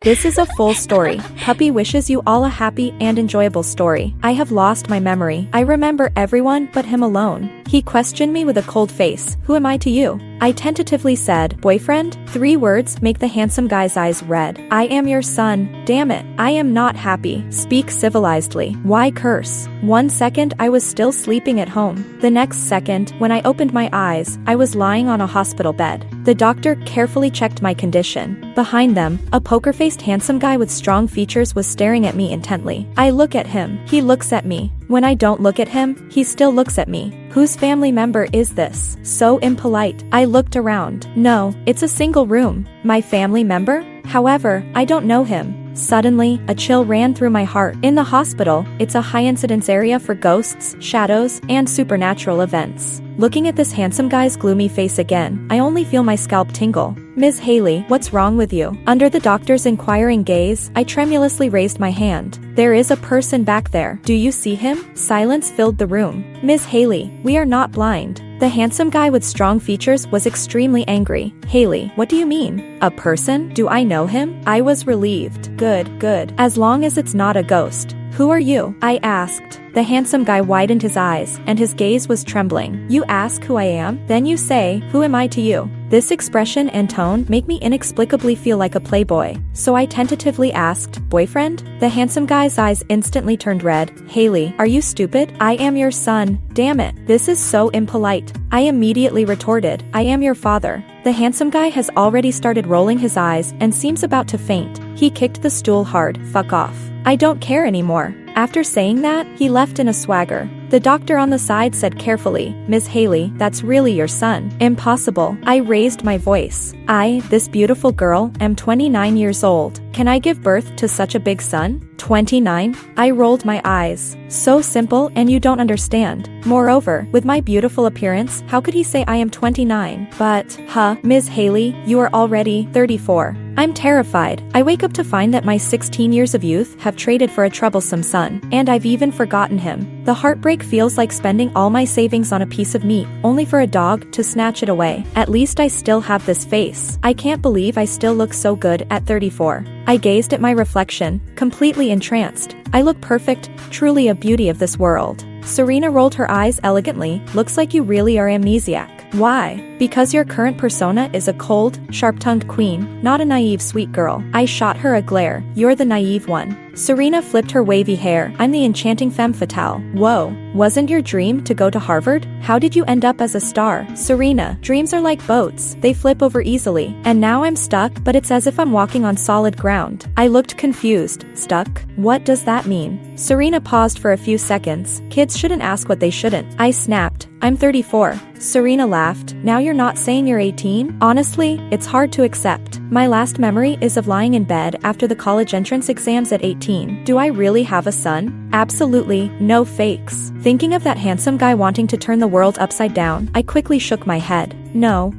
This is a full story. Puppy wishes you all a happy and enjoyable story. I have lost my memory. I remember everyone but him alone. He questioned me with a cold face. Who am I to you? I tentatively said, boyfriend? 3 words make the handsome guy's eyes red. I am your son. Damn it. I am not happy. Speak civilizedly. Why curse? 1 second I was still sleeping at home. The next second, when I opened my eyes, I was lying on a hospital bed. The doctor carefully checked my condition. Behind them, a poker-faced handsome guy with strong features was staring at me intently. I look at him. He looks at me. When I don't look at him, he still looks at me. Whose family member is this? So impolite. I looked around. No, it's a single room. My family member? However, I don't know him. Suddenly, a chill ran through my heart. In the hospital, it's a high-incidence area for ghosts, shadows, and supernatural events. Looking at this handsome guy's gloomy face again, I only feel my scalp tingle. Ms. Haley, what's wrong with you? Under the doctor's inquiring gaze, I tremulously raised my hand. There is a person back there. Do you see him? Silence filled the room. Ms. Haley, we are not blind. The handsome guy with strong features was extremely angry. Haley, what do you mean? A person? Do I know him? I was relieved. Good. As long as it's not a ghost. Who are you? I asked. The handsome guy widened his eyes, and his gaze was trembling. You ask who I am? Then you say, who am I to you? This expression and tone make me inexplicably feel like a playboy. So I tentatively asked, boyfriend? The handsome guy's eyes instantly turned red. Haley, are you stupid? I am your son. Damn it. This is so impolite. I immediately retorted, I am your father. The handsome guy has already started rolling his eyes and seems about to faint. He kicked the stool hard. Fuck off. I don't care anymore. After saying that, he left in a swagger. The doctor on the side said carefully, Ms. Haley, that's really your son. Impossible. I raised my voice. I, this beautiful girl, am 29 years old. Can I give birth to such a big son? 29? I rolled my eyes. So simple, and you don't understand. Moreover, with my beautiful appearance, how could he say I am 29? But, Ms. Haley, you are already 34. I'm terrified. I wake up to find that my 16 years of youth have traded for a troublesome son, and I've even forgotten him. The heartbreak feels like spending all my savings on a piece of meat, only for a dog to snatch it away. At least I still have this face. I can't believe I still look so good at 34. I gazed at my reflection, completely entranced. I look perfect, truly a beauty of this world. Serena rolled her eyes elegantly. Looks like you really are amnesiac. Why? Because your current persona is a cold, sharp-tongued queen, not a naive sweet girl. I shot her a glare. You're the naive one. Serena flipped her wavy hair. I'm the enchanting femme fatale. Whoa. Wasn't your dream to go to Harvard? How did you end up as a star? Serena, dreams are like boats. They flip over easily. And now I'm stuck, but it's as if I'm walking on solid ground. I looked confused. Stuck? What does that mean? Serena paused for a few seconds. Kids shouldn't ask what they shouldn't. I snapped. I'm 34. Serena laughed. Now you're not saying you're 18? Honestly, it's hard to accept. My last memory is of lying in bed after the college entrance exams at 18. Do I really have a son? Absolutely, no fakes. Thinking of that handsome guy wanting to turn the world upside down, I quickly shook my head. No,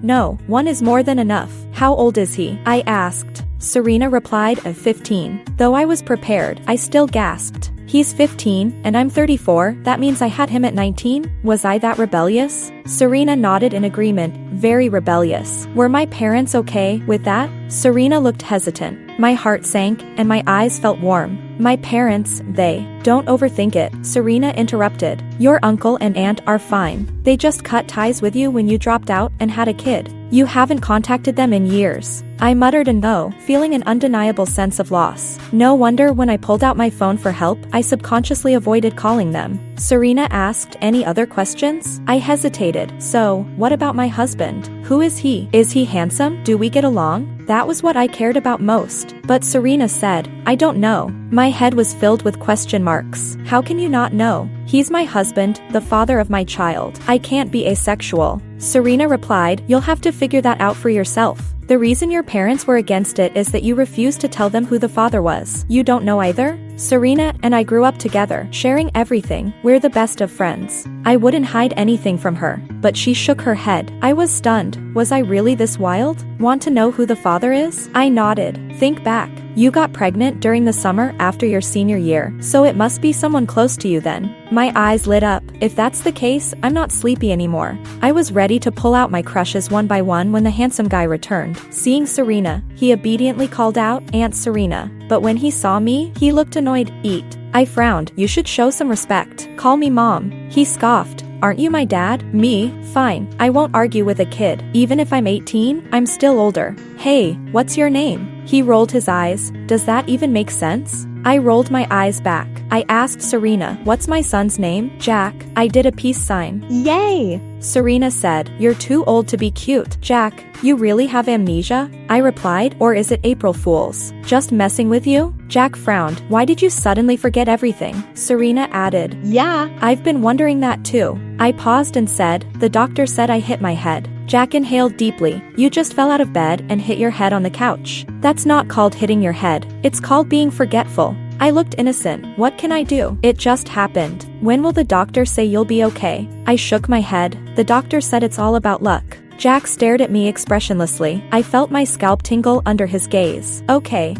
one is more than enough. How old is he? I asked. Serena replied, of 15. Though I was prepared, I still gasped. He's 15, and I'm 34, that means I had him at 19? Was I that rebellious? Serena nodded in agreement, very rebellious. Were my parents okay with that? Serena looked hesitant. My heart sank, and my eyes felt warm. My parents, they. Don't overthink it, Serena interrupted. Your uncle and aunt are fine. They just cut ties with you when you dropped out and had a kid. You haven't contacted them in years. I muttered and though, feeling an undeniable sense of loss. No wonder when I pulled out my phone for help, I subconsciously avoided calling them. Serena asked, any other questions? I hesitated. So, what about my husband? Who is he? Is he handsome? Do we get along? That was what I cared about most. But Serena said, I don't know. My head was filled with question marks. How can you not know? He's my husband, the father of my child. I can't be asexual. Serena replied, you'll have to figure that out for yourself. The reason your parents were against it is that you refused to tell them who the father was. You don't know either? Serena and I grew up together, sharing everything. We're the best of friends. I wouldn't hide anything from her, but she shook her head. I was stunned. Was I really this wild? Want to know who the father is? I nodded. Think back. You got pregnant during the summer after your senior year, so it must be someone close to you then. My eyes lit up. If that's the case, I'm not sleepy anymore. I was ready to pull out my crushes one by one when the handsome guy returned. Seeing Serena, he obediently called out, "Aunt Serena." But when he saw me, he looked annoyed. "Eat." I frowned. "You should show some respect. Call me Mom." He scoffed. "Aren't you my dad?" "Me? Fine. I won't argue with a kid. Even if I'm 18, I'm still older." "Hey, what's your name?" He rolled his eyes. "Does that even make sense?" I rolled my eyes back. I asked Serena, "What's my son's name?" "Jack." I did a peace sign. "Yay!" Serena said, "You're too old to be cute." "Jack, you really have amnesia?" I replied, "Or is it April Fool's? Just messing with you?" Jack frowned. "Why did you suddenly forget everything?" Serena added, "Yeah, I've been wondering that too." I paused and said, "The doctor said I hit my head." Jack inhaled deeply. "You just fell out of bed and hit your head on the couch. That's not called hitting your head. It's called being forgetful." I looked innocent. "What can I do? It just happened. When will the doctor say you'll be okay?" I shook my head. "The doctor said it's all about luck." Jack stared at me expressionlessly. I felt my scalp tingle under his gaze. Okay,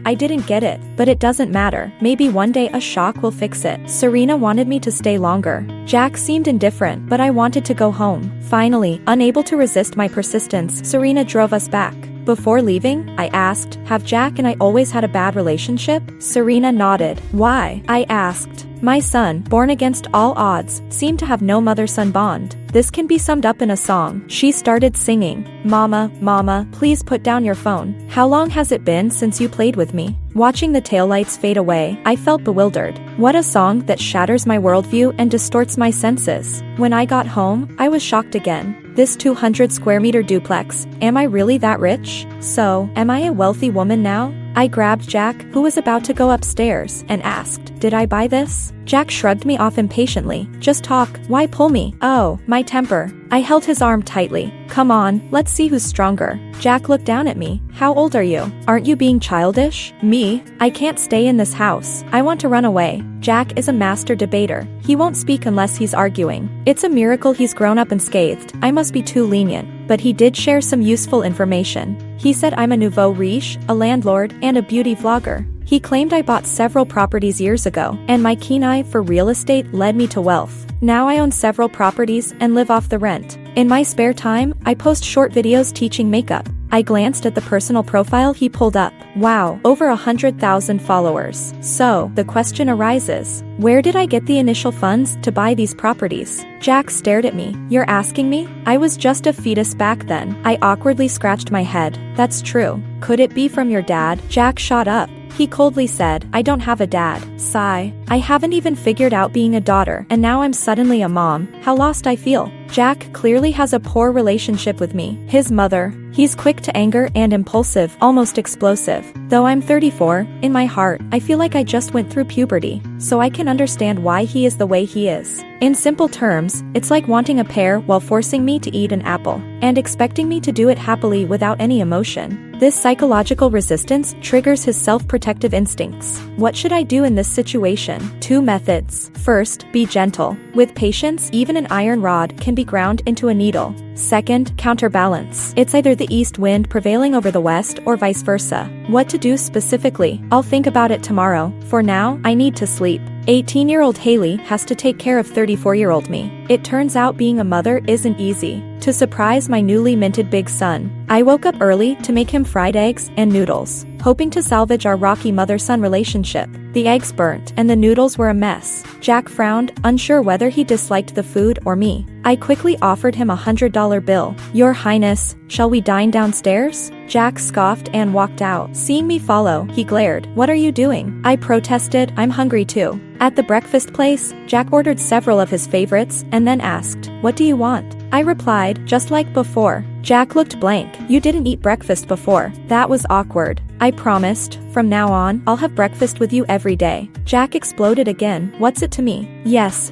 I didn't get it. But it doesn't matter. Maybe one day a shock will fix it. Serena wanted me to stay longer. Jack seemed indifferent, but I wanted to go home. Finally, unable to resist my persistence, Serena drove us back. Before leaving, I asked, "Have Jack and I always had a bad relationship?" Serena nodded. "Why?" I asked. "My son, born against all odds, seemed to have no mother-son bond. This can be summed up in a song." She started singing. "Mama, mama, please put down your phone. How long has it been since you played with me?" Watching the taillights fade away, I felt bewildered. What a song that shatters my worldview and distorts my senses. When I got home, I was shocked again. This 200 square meter duplex, am I really that rich? So, am I a wealthy woman now? I grabbed Jack, who was about to go upstairs, and asked, "Did I buy this?" Jack shrugged me off impatiently. "Just talk. Why pull me?" "Oh, my temper." I held his arm tightly. "Come on, let's see who's stronger." Jack looked down at me. "How old are you? Aren't you being childish?" "Me? I can't stay in this house. I want to run away." Jack is a master debater. He won't speak unless he's arguing. It's a miracle he's grown up unscathed. I must be too lenient. But he did share some useful information. He said I'm a nouveau riche, a landlord, and a beauty vlogger. He claimed I bought several properties years ago, and my keen eye for real estate led me to wealth. Now I own several properties and live off the rent. In my spare time, I post short videos teaching makeup. I glanced at the personal profile he pulled up. Wow, over 100,000 followers. So, the question arises, where did I get the initial funds to buy these properties? Jack stared at me. "You're asking me?" I was just a fetus back then. I awkwardly scratched my head. "That's true. Could it be from your dad?" Jack shot up. He coldly said, "I don't have a dad." Sigh. I haven't even figured out being a daughter, and now I'm suddenly a mom. How lost I feel. Jack clearly has a poor relationship with me. His mother. He's quick to anger and impulsive, almost explosive. Though I'm 34, in my heart, I feel like I just went through puberty, so I can understand why he is the way he is. In simple terms, it's like wanting a pear while forcing me to eat an apple, and expecting me to do it happily without any emotion. This psychological resistance triggers his self-protective instincts. What should I do in this situation? 2 methods. First, be gentle. With patience, even an iron rod can be ground into a needle. Second, counterbalance. It's either the east wind prevailing over the west or vice versa. What to do specifically? I'll think about it tomorrow. For now, I need to sleep. 18-year-old Haley has to take care of 34-year-old me. It turns out being a mother isn't easy. To surprise my newly minted big son, I woke up early to make him fried eggs and noodles, hoping to salvage our rocky mother-son relationship. The eggs burnt, and the noodles were a mess. Jack frowned, unsure whether he disliked the food or me. I quickly offered him a $100 bill. "Your Highness, shall we dine downstairs?" Jack scoffed and walked out. Seeing me follow, he glared. "What are you doing?" I protested, "I'm hungry too." At the breakfast place, Jack ordered several of his favorites and then asked, "What do you want?" I replied, just like before. Jack looked blank. "You didn't eat breakfast before." That was awkward. I promised, from now on, I'll have breakfast with you every day. Jack exploded again. "What's it to me?" Yes,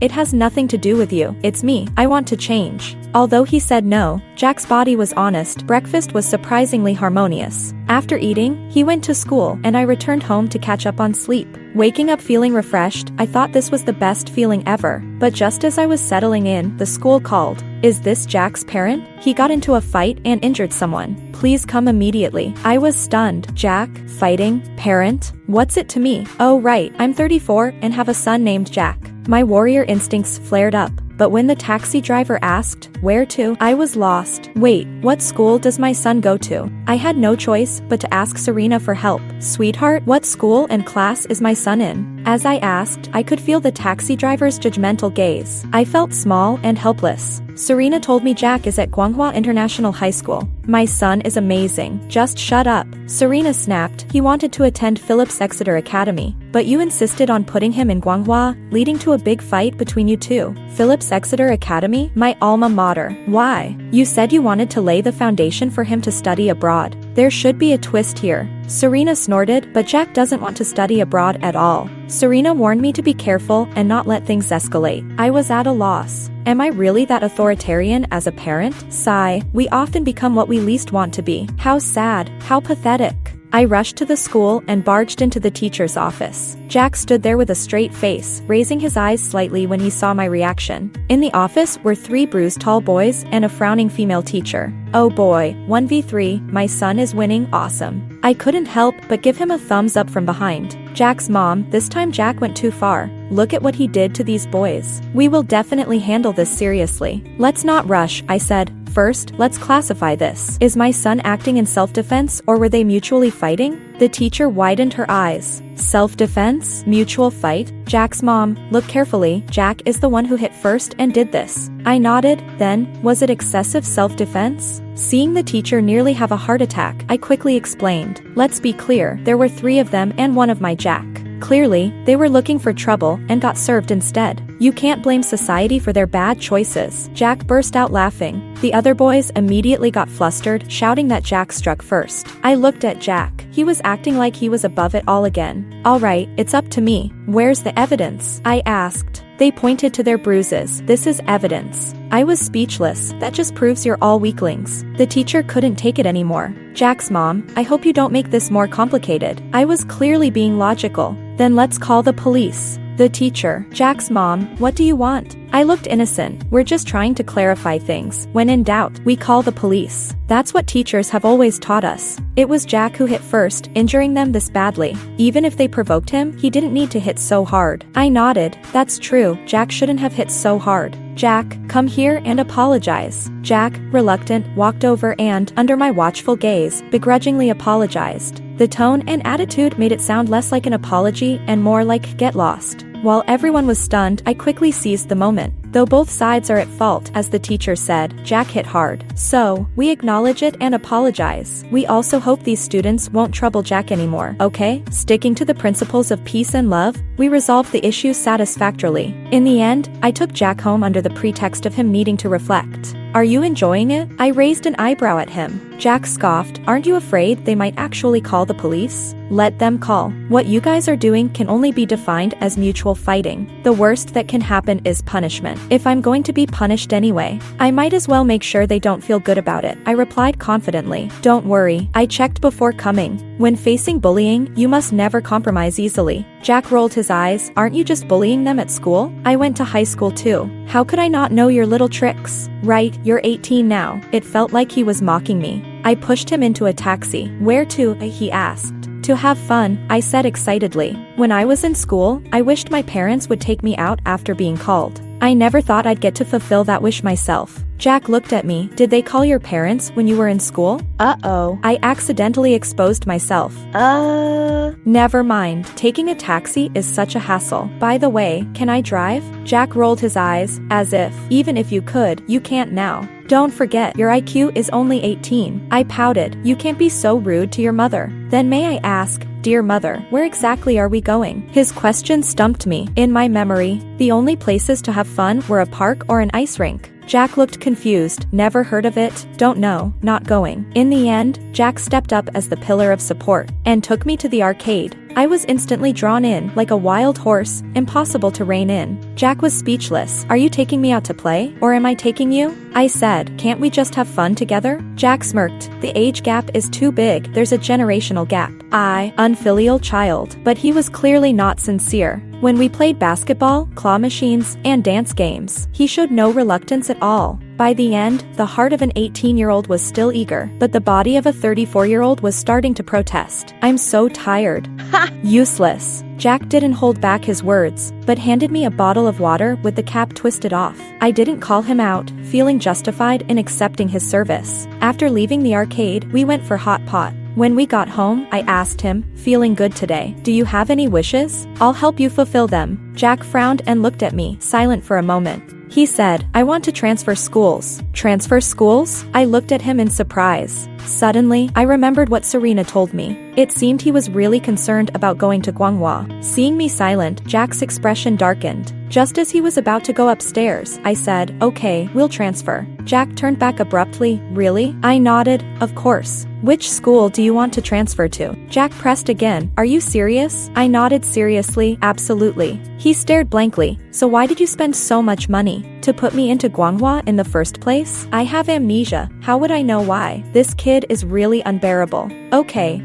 it has nothing to do with you. It's me. I want to change." Although he said no, Jack's body was honest. Breakfast was surprisingly harmonious. After eating, he went to school, and I returned home to catch up on sleep. Waking up feeling refreshed, I thought this was the best feeling ever. But just as I was settling in, the school called. "Is this Jack's parent? He got into a fight and injured someone. Please come immediately." I was stunned. stunned. Jack? Fighting? Parent? What's it to me? Oh right, I'm 34 and have a son named Jack. My warrior instincts flared up. But when the taxi driver asked, "Where to?" I was lost. Wait, what school does my son go to? I had no choice but to ask Serena for help. Sweetheart, what school and class is my son in? As I asked, I could feel the taxi driver's judgmental gaze. I felt small and helpless. Serena told me Jack is at Guanghua International High School. My son is amazing. Just shut up. Serena snapped. He wanted to attend Phillips Exeter Academy. But you insisted on putting him in Guanghua, leading to a big fight between you two. Phillips Exeter Academy? My alma mater. Why? You said you wanted to lay the foundation for him to study abroad. There should be a twist here. Serena snorted, but Jack doesn't want to study abroad at all. Serena warned me to be careful and not let things escalate. I was at a loss. Am I really that authoritarian as a parent? Sigh, we often become what we least want to be. How sad, how pathetic. I rushed to the school and barged into the teacher's office. Jack stood there with a straight face, raising his eyes slightly when he saw my reaction. In the office were 3 bruised tall boys and a frowning female teacher. Oh boy, 1v3, my son is winning, awesome. I couldn't help but give him a thumbs up from behind. Jack's mom, this time Jack went too far. Look at what he did to these boys. We will definitely handle this seriously. Let's not rush, I said. First, let's classify this. Is my son acting in self-defense or were they mutually fighting? The teacher widened her eyes. Self-defense? Mutual fight? Jack's mom, look carefully, Jack is the one who hit first and did this. I nodded, then, was it excessive self-defense? Seeing the teacher nearly have a heart attack, I quickly explained. Let's be clear, there were 3 of them and 1 of my Jack. Clearly, they were looking for trouble and got served instead. You can't blame society for their bad choices. Jack burst out laughing. The other boys immediately got flustered, shouting that Jack struck first. I looked at Jack. He was acting like he was above it all again. All right, it's up to me. Where's the evidence? I asked. They pointed to their bruises. This is evidence. I was speechless. That just proves you're all weaklings. The teacher couldn't take it anymore. Jack's mom, I hope you don't make this more complicated. I was clearly being logical. Then let's call the police. The teacher, Jack's mom, what do you want? I looked innocent. We're just trying to clarify things. When in doubt, we call the police. That's what teachers have always taught us. It was Jack who hit first, injuring them this badly. Even if they provoked him, he didn't need to hit so hard. I nodded. That's true, Jack shouldn't have hit so hard. Jack, come here and apologize. Jack, reluctant, walked over and, under my watchful gaze, begrudgingly apologized. The tone and attitude made it sound less like an apology and more like get lost. While everyone was stunned, I quickly seized the moment. Though both sides are at fault, as the teacher said, Jack hit hard. So, we acknowledge it and apologize. We also hope these students won't trouble Jack anymore, okay? Sticking to the principles of peace and love, we resolved the issue satisfactorily. In the end, I took Jack home under the pretext of him needing to reflect. Are you enjoying it? I raised an eyebrow at him. Jack scoffed. Aren't you afraid they might actually call the police? Let them call. What you guys are doing can only be defined as mutual fighting. The worst that can happen is punishment. If I'm going to be punished anyway, I might as well make sure they don't feel good about it, I replied confidently. Don't worry, I checked before coming. When facing bullying, you must never compromise easily. Jack rolled his eyes. Aren't you just bullying them at school? I went to high school too. How could I not know your little tricks? Right, you're 18 now. It felt like he was mocking me. I pushed him into a taxi. Where to? He asked. To have fun, I said excitedly. When I was in school, I wished my parents would take me out after being called. I never thought I'd get to fulfill that wish myself. Jack looked at me. Did they call your parents when you were in school? Uh-oh. I accidentally exposed myself. Never mind. Taking a taxi is such a hassle. By the way, can I drive? Jack rolled his eyes, as if, even if you could, you can't now. Don't forget, your IQ is only 18. I pouted. You can't be so rude to your mother. Then may I ask, dear mother, where exactly are we going? His question stumped me. In my memory, the only places to have fun were a park or an ice rink. Jack looked confused. Never heard of it, don't know, not going. In the end, Jack stepped up as the pillar of support and took me to the arcade. I was instantly drawn in, like a wild horse, impossible to rein in. Jack was speechless. Are you taking me out to play, or am I taking you? I said, can't we just have fun together? Jack smirked. The age gap is too big, there's a generational gap. I, unfilial child. But he was clearly not sincere. When we played basketball, claw machines, and dance games, he showed no reluctance at all. By the end, the heart of an 18-year-old was still eager, but the body of a 34-year-old was starting to protest. I'm so tired. Useless. Jack didn't hold back his words, but handed me a bottle of water with the cap twisted off. I didn't call him out, feeling justified in accepting his service. After leaving the arcade, we went for hot pot. When we got home, I asked him, feeling good today. Do you have any wishes? I'll help you fulfill them. Jack frowned and looked at me, silent for a moment. He said, I want to transfer schools. Transfer schools? I looked at him in surprise. Suddenly, I remembered what Serena told me. It seemed he was really concerned about going to Guanghua. Seeing me silent, Jack's expression darkened. Just as he was about to go upstairs, I said, okay, we'll transfer. Jack turned back abruptly. Really? I nodded, of course. Which school do you want to transfer to? Jack pressed again. Are you serious? I nodded seriously, absolutely. He stared blankly. So why did you spend so much money? To put me into Guanghua in the first place? I have amnesia. How would I know why? This kid is really unbearable. Okay,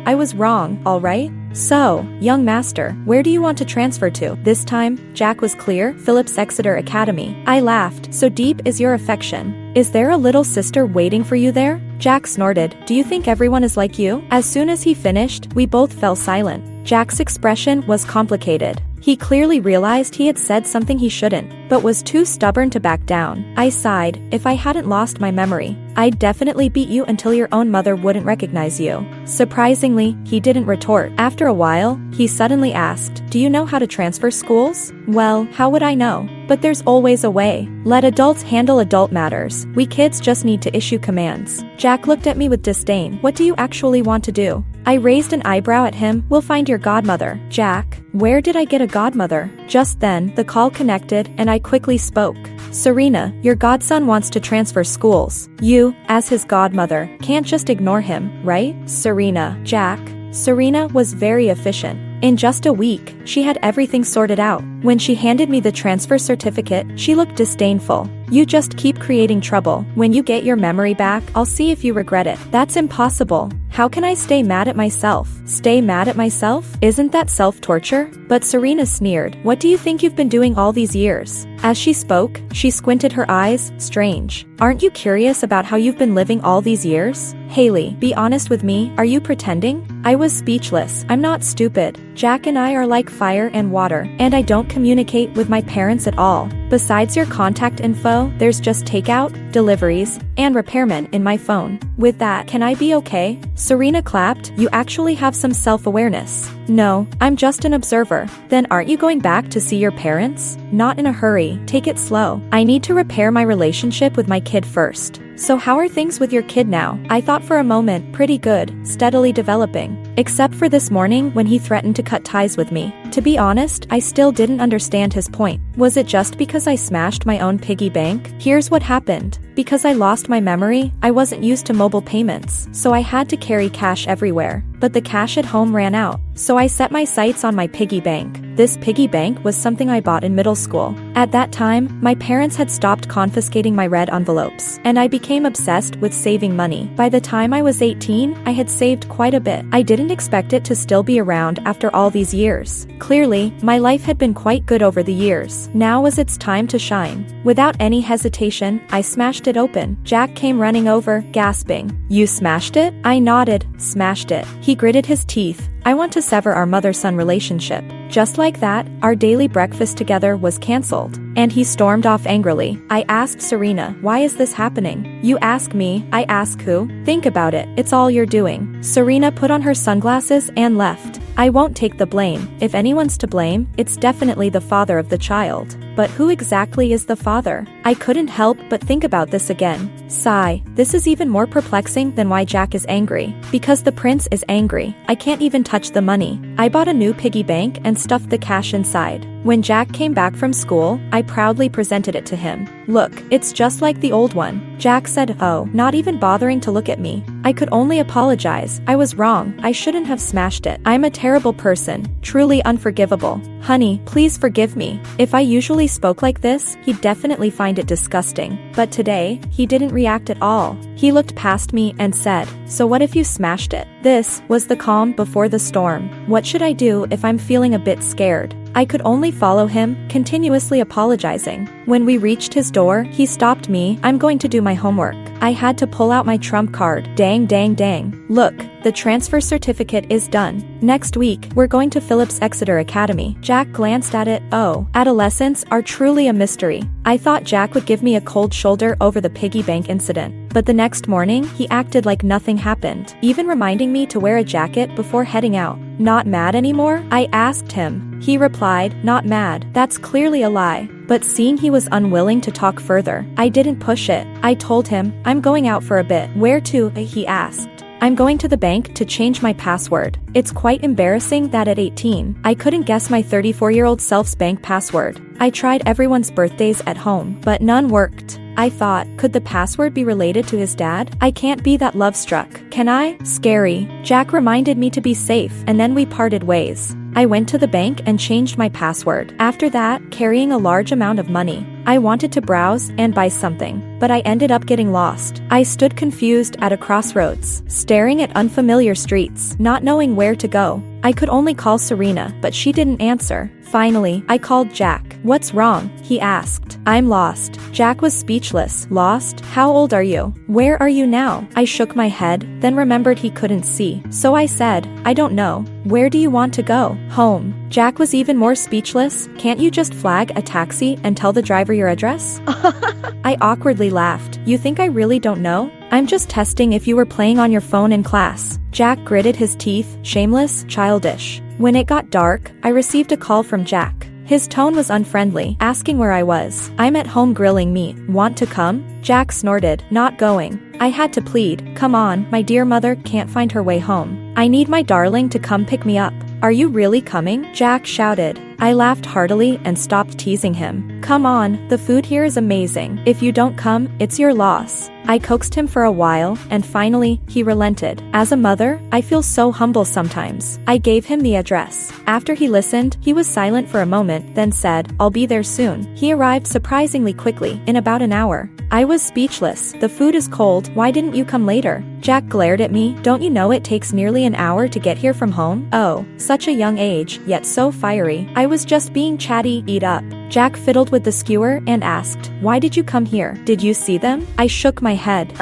I was wrong, alright? So, young master, where do you want to transfer to? This time, Jack was clear, Phillips Exeter Academy. I laughed. So deep is your affection. Is there a little sister waiting for you there? Jack snorted. Do you think everyone is like you? As soon as he finished, we both fell silent. Jack's expression was complicated. He clearly realized he had said something he shouldn't, but was too stubborn to back down. I sighed. If I hadn't lost my memory, I'd definitely beat you until your own mother wouldn't recognize you. Surprisingly, he didn't retort. After a while, he suddenly asked, do you know how to transfer schools? Well, how would I know? But there's always a way. Let adults handle adult matters. We kids just need to issue commands. Jack looked at me with disdain. What do you actually want to do? I raised an eyebrow at him. We'll find your godmother. Jack, where did I get a godmother? Just then, the call connected, and I quickly spoke. Serena, your godson wants to transfer schools. You, as his godmother, can't just ignore him, right? Serena. Jack. Serena was very efficient. In just a week, she had everything sorted out. When she handed me the transfer certificate, she looked disdainful. You just keep creating trouble. When you get your memory back, I'll see if you regret it. That's impossible. How can I stay mad at myself? Stay mad at myself? Isn't that self-torture? But Serena sneered. What do you think you've been doing all these years? As she spoke, she squinted her eyes. Strange. Aren't you curious about how you've been living all these years? Haley, be honest with me, are you pretending? I was speechless. I'm not stupid. Jack and I are like fire and water, and I don't communicate with my parents at all. Besides your contact info, there's just takeout, deliveries, and repairmen in my phone. With that, can I be okay? Serena clapped. You actually have some self-awareness. No, I'm just an observer. Then aren't you going back to see your parents? Not in a hurry. Take it slow. I need to repair my relationship with my kid first. So how are things with your kid now? I thought for a moment, pretty good, steadily developing. Except for this morning when he threatened to cut ties with me. To be honest, I still didn't understand his point. Was it just because I smashed my own piggy bank? Here's what happened. Because I lost my memory, I wasn't used to mobile payments, so I had to carry cash everywhere. But the cash at home ran out, so I set my sights on my piggy bank. This piggy bank was something I bought in middle school. At that time, my parents had stopped confiscating my red envelopes, and I became obsessed with saving money. By the time I was 18, I had saved quite a bit. I didn't expect it to still be around after all these years. Clearly, my life had been quite good over the years. Now was its time to shine. Without any hesitation, I smashed it open. Jack came running over, gasping. You smashed it? I nodded. Smashed it. He gritted his teeth. I want to sever our mother-son relationship. Just like that, our daily breakfast together was cancelled. And he stormed off angrily. I asked Serena, why is this happening? You ask me, I ask who? Think about it, it's all you're doing. Serena put on her sunglasses and left. I won't take the blame. If anyone's to blame, it's definitely the father of the child. But who exactly is the father? I couldn't help but think about this again. Sigh. This is even more perplexing than why Jack is angry. Because the prince is angry. I can't even touch the money. I bought a new piggy bank and stuffed the cash inside. When Jack came back from school, I proudly presented it to him. Look, it's just like the old one. Jack said, oh, not even bothering to look at me. I could only apologize. I was wrong. I shouldn't have smashed it. I'm a terrible person. Truly unforgivable. Honey, please forgive me. If I usually spoke like this, he'd definitely find it disgusting. But today, he didn't react at all. He looked past me and said, So what if you smashed it? This was the calm before the storm. What should I do if I'm feeling a bit scared? I could only follow him, continuously apologizing. When we reached his door, he stopped me. I'm going to do my homework. I had to pull out my trump card. Dang, dang, dang. Look, the transfer certificate is done. Next week, we're going to Phillips Exeter Academy. Jack glanced at it. Oh, adolescents are truly a mystery. I thought Jack would give me a cold shoulder over the piggy bank incident. But the next morning, he acted like nothing happened, even reminding me to wear a jacket before heading out. Not mad anymore? I asked him. He replied, not mad. That's clearly a lie. But seeing he was unwilling to talk further, I didn't push it. I told him, I'm going out for a bit. Where to? He asked. I'm going to the bank to change my password. It's quite embarrassing that at 18, I couldn't guess my 34-year-old self's bank password. I tried everyone's birthdays at home, but none worked. I thought, could the password be related to his dad? I can't be that love-struck, can I? Scary. Jack reminded me to be safe, and then we parted ways. I went to the bank and changed my password. After that, carrying a large amount of money. I wanted to browse and buy something, but I ended up getting lost. I stood confused at a crossroads, staring at unfamiliar streets, not knowing where to go. I could only call Serena, but she didn't answer. Finally, I called Jack. What's wrong? He asked. I'm lost. Jack was speechless. Lost? How old are you? Where are you now? I shook my head, then remembered he couldn't see. So I said, I don't know. Where do you want to go? Home. Jack was even more speechless. Can't you just flag a taxi and tell the driver your address? I awkwardly laughed. You think I really don't know? I'm just testing if you were playing on your phone in class. Jack gritted his teeth, shameless, childish. When it got dark, I received a call from Jack. His tone was unfriendly, asking where I was. I'm at home grilling meat. Want to come? Jack snorted, not going. I had to plead. Come on, my dear mother can't find her way home. I need my darling to come pick me up. Are you really coming? Jack shouted. I laughed heartily and stopped teasing him. Come on, the food here is amazing. If you don't come, it's your loss. I coaxed him for a while, and finally, he relented. As a mother, I feel so humble sometimes. I gave him the address. After he listened, he was silent for a moment, then said, I'll be there soon. He arrived surprisingly quickly, in about an hour. I was speechless. The food is cold. Why didn't you come later? Jack glared at me. Don't you know it takes nearly an hour to get here from home? Oh, such a young age, yet so fiery. I was just being chatty. Eat up. Jack fiddled with the skewer and asked, why did you come here? Did you see them? I shook my head.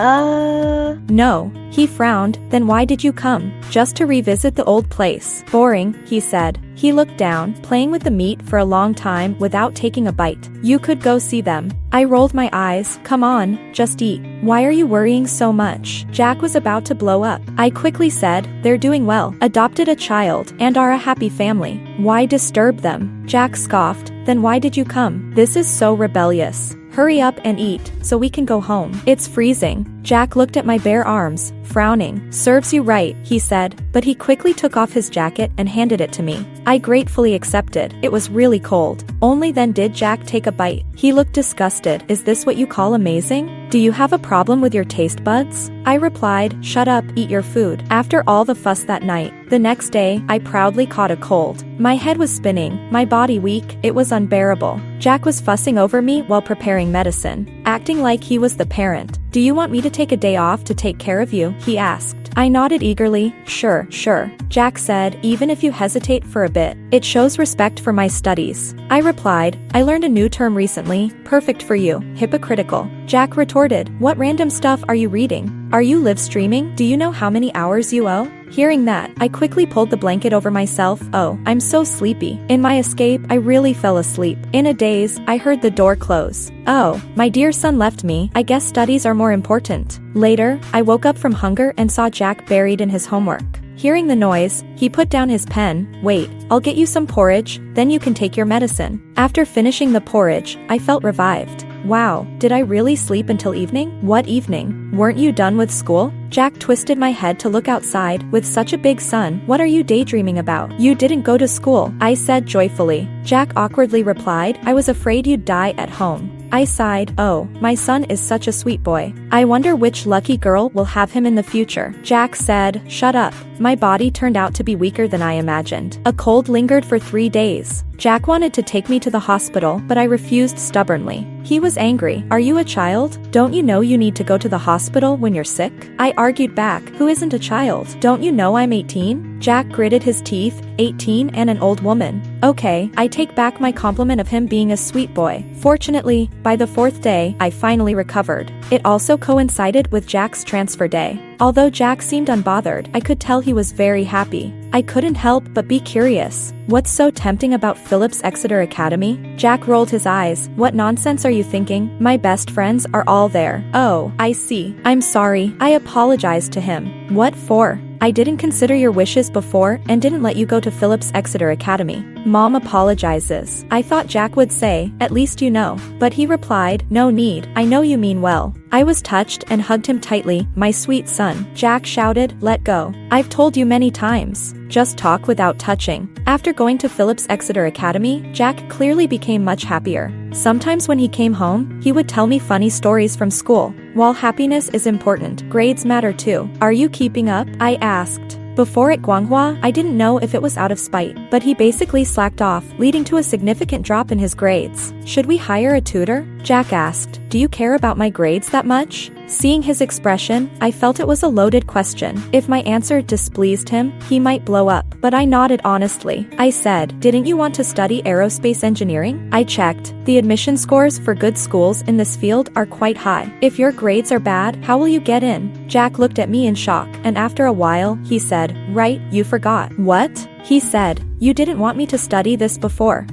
No. He frowned. Then why did you come? Just to revisit the old place. Boring, he said. He looked down, playing with the meat for a long time without taking a bite. You could go see them. I rolled my eyes. Come on, just eat. Why are you worrying so much? Jack was about to blow up. I quickly said, they're doing well, adopted a child, and are a happy family. Why disturb them? Jack scoffed. Then why did you come? This is so rebellious. Hurry up and eat, so we can go home. It's freezing. Jack looked at my bare arms, frowning. Serves you right, he said, but he quickly took off his jacket and handed it to me. I gratefully accepted. It was really cold. Only then did Jack take a bite. He looked disgusted. Is this what you call amazing? Do you have a problem with your taste buds? I replied, shut up, eat your food. After all the fuss that night, the next day, I proudly caught a cold. My head was spinning, my body weak, it was unbearable. Jack was fussing over me while preparing medicine, acting like he was the parent. Do you want me to take a day off to take care of you? He asked. I nodded eagerly. Sure. Jack said, even if you hesitate for a bit, it shows respect for my studies. I replied, I learned a new term recently, perfect for you, hypocritical. Jack retorted, what random stuff are you reading? Are you live streaming? Do you know how many hours you owe? Hearing that, I quickly pulled the blanket over myself. Oh, I'm so sleepy. In my escape, I really fell asleep. In a daze, I heard the door close. Oh, my dear son left me. I guess studies are more important. Later, I woke up from hunger and saw Jack buried in his homework. Hearing the noise, he put down his pen. Wait, I'll get you some porridge, then you can take your medicine. After finishing the porridge, I felt revived. Wow, did I really sleep until evening? What evening? Weren't you done with school? Jack twisted my head to look outside. With such a big sun, what are you daydreaming about? You didn't go to school, I said joyfully. Jack awkwardly replied, I was afraid you'd die at home. I sighed. Oh, my son is such a sweet boy. I wonder which lucky girl will have him in the future. Jack said, shut up. My body turned out to be weaker than I imagined. A cold lingered for 3 days. Jack wanted to take me to the hospital, but I refused stubbornly. He was angry. Are you a child? Don't you know you need to go to the hospital when you're sick? I argued back. Who isn't a child? Don't you know I'm 18? Jack gritted his teeth. 18 and an old woman. Okay, I take back my compliment of him being a sweet boy. Fortunately, by the 4th day, I finally recovered. It also coincided with Jack's transfer day. Although Jack seemed unbothered, I could tell he was very happy. I couldn't help but be curious. What's so tempting about Phillips Exeter Academy? Jack rolled his eyes. What nonsense are you thinking? My best friends are all there. Oh, I see. I'm sorry. I apologized to him. What for? I didn't consider your wishes before and didn't let you go to Phillips Exeter Academy. Mom apologizes. I thought Jack would say, at least you know. But he replied, no need. I know you mean well. I was touched and hugged him tightly. My sweet son. Jack shouted, let go. I've told you many times. Just talk without touching. After going to Phillips Exeter Academy, Jack clearly became much happier. Sometimes when he came home, he would tell me funny stories from school. While happiness is important, grades matter too. Are you keeping up? I asked. Before at Guanghua, I didn't know if it was out of spite, but he basically slacked off, leading to a significant drop in his grades. Should we hire a tutor? Jack asked. Do you care about my grades that much? Seeing his expression, I felt it was a loaded question. If my answer displeased him, he might blow up. But I nodded honestly. I said, didn't you want to study aerospace engineering? I checked. The admission scores for good schools in this field are quite high. If your grades are bad, how will you get in? Jack looked at me in shock, and after a while, he said, right, you forgot. What? He said, you didn't want me to study this before.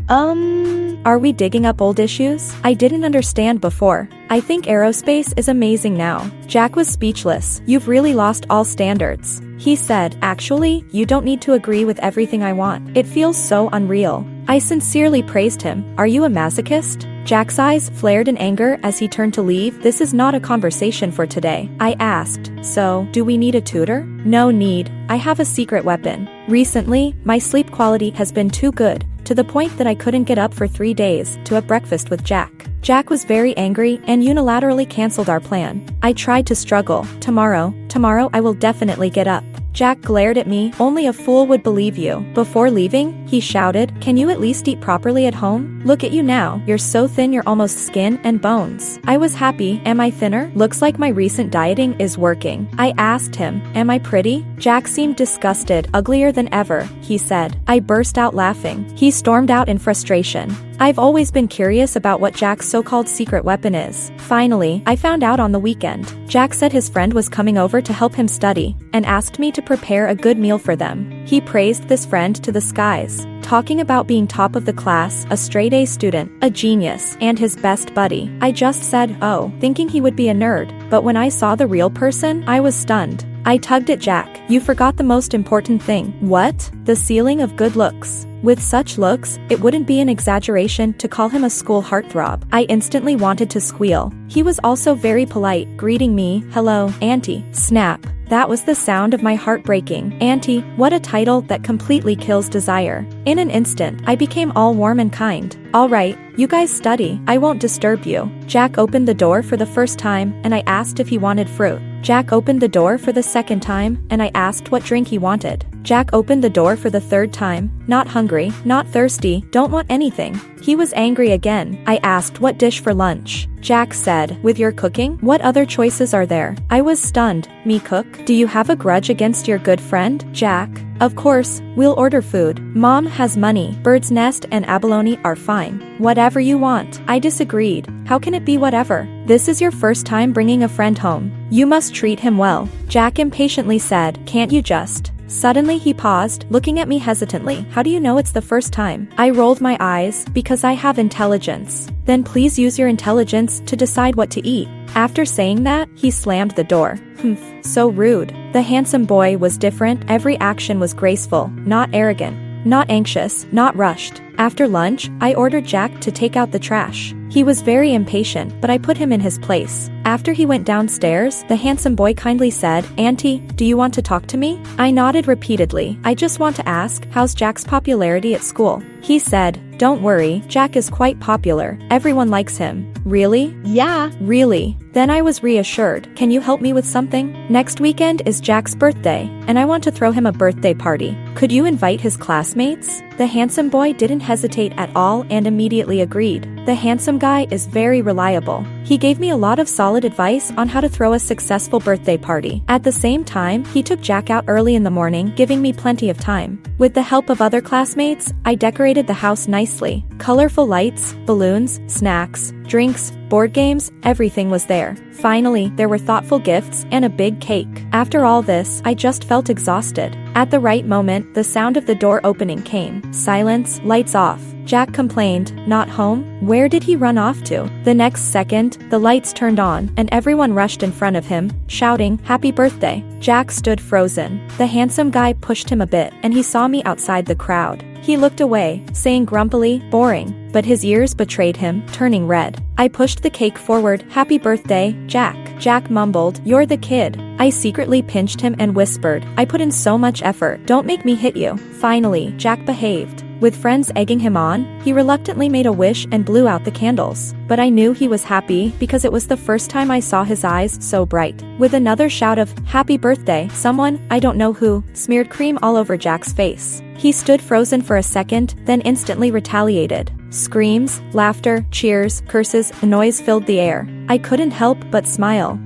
Are we digging up old issues? I didn't understand before. I think aerospace is amazing now. Jack was speechless. You've really lost all standards. He said, actually, you don't need to agree with everything I want. It feels so unreal. I sincerely praised him. Are you a masochist? Jack's eyes flared in anger as he turned to leave. This is not a conversation for today. I asked, so, do we need a tutor? No need. I have a secret weapon. Recently, my sleep quality has been too good, to the point that I couldn't get up for 3 days to have breakfast with Jack. Jack was very angry and unilaterally canceled our plan. I tried to struggle. Tomorrow I will definitely get up. Jack glared at me. Only a fool would believe you. Before leaving, he shouted, can you at least eat properly at home? Look at you now. You're so thin you're almost skin and bones. I was happy. Am I thinner? Looks like my recent dieting is working. I asked him, am I pretty? Jack seemed disgusted. Uglier than ever, he said. I burst out laughing. He stormed out in frustration. I've always been curious about what Jack's so-called secret weapon is. Finally, I found out on the weekend. Jack said his friend was coming over to help him study, and asked me to prepare a good meal for them. He praised this friend to the skies, talking about being top of the class, a straight-A student, a genius, and his best buddy. I just said, oh, thinking he would be a nerd, but when I saw the real person, I was stunned. I tugged at Jack. You forgot the most important thing. What? The ceiling of good looks. With such looks, it wouldn't be an exaggeration to call him a school heartthrob. I instantly wanted to squeal. He was also very polite, greeting me, hello, Auntie. Snap. That was the sound of my heart breaking. Auntie, what a title that completely kills desire. In an instant, I became all warm and kind. All right, you guys study. I won't disturb you. Jack opened the door for the first time, and I asked if he wanted fruit. Jack opened the door for the second time, and I asked what drink he wanted. Jack opened the door for the third time. Not hungry, not thirsty, don't want anything. He was angry again. I asked what dish for lunch. Jack said, with your cooking, what other choices are there? I was stunned. Me cook? Do you have a grudge against your good friend, Jack? Of course, we'll order food. Mom has money. Bird's Nest and abalone are fine. Whatever you want. I disagreed. How can it be whatever? This is your first time bringing a friend home. You must treat him well. Jack impatiently said, can't you just? Suddenly he paused, looking at me hesitantly. How do you know it's the first time? I rolled my eyes, because I have intelligence. Then please use your intelligence to decide what to eat. After saying that, he slammed the door. Humph, so rude. The handsome boy was different. Every action was graceful, not arrogant, not anxious, not rushed. After lunch, I ordered Jack to take out the trash. He was very impatient, but I put him in his place. After he went downstairs, the handsome boy kindly said, Auntie, do you want to talk to me? I nodded repeatedly. I just want to ask, how's Jack's popularity at school? He said, don't worry, Jack is quite popular. Everyone likes him. Really? Yeah. Really? Then I was reassured. Can you help me with something? Next weekend is Jack's birthday, and I want to throw him a birthday party. Could you invite his classmates? The handsome boy didn't hesitate at all and immediately agreed. The handsome guy is very reliable. He gave me a lot of solid advice on how to throw a successful birthday party. At the same time, he took Jack out early in the morning, giving me plenty of time. With the help of other classmates, I decorated the house nicely. Colorful lights, balloons, snacks, drinks, board games, everything was there. Finally, there were thoughtful gifts and a big cake. After all this, I just felt exhausted. At the right moment, the sound of the door opening came. Silence, lights off. Jack complained, "Not home?" Where did he run off to? The next second, the lights turned on, and everyone rushed in front of him, shouting, "Happy birthday!" Jack stood frozen. The handsome guy pushed him a bit, and he saw me outside the crowd. He looked away, saying grumpily, "Boring." But his ears betrayed him, turning red. I pushed the cake forward. "Happy birthday, Jack." Jack mumbled, "You're the kid." I secretly pinched him and whispered, "I put in so much effort. Don't make me hit you." Finally, Jack behaved. With friends egging him on, he reluctantly made a wish and blew out the candles. But I knew he was happy because it was the first time I saw his eyes so bright. With another shout of, "Happy birthday," someone, I don't know who, smeared cream all over Jack's face. He stood frozen for a second, then instantly retaliated. Screams, laughter, cheers, curses, a noise filled the air. I couldn't help but smile.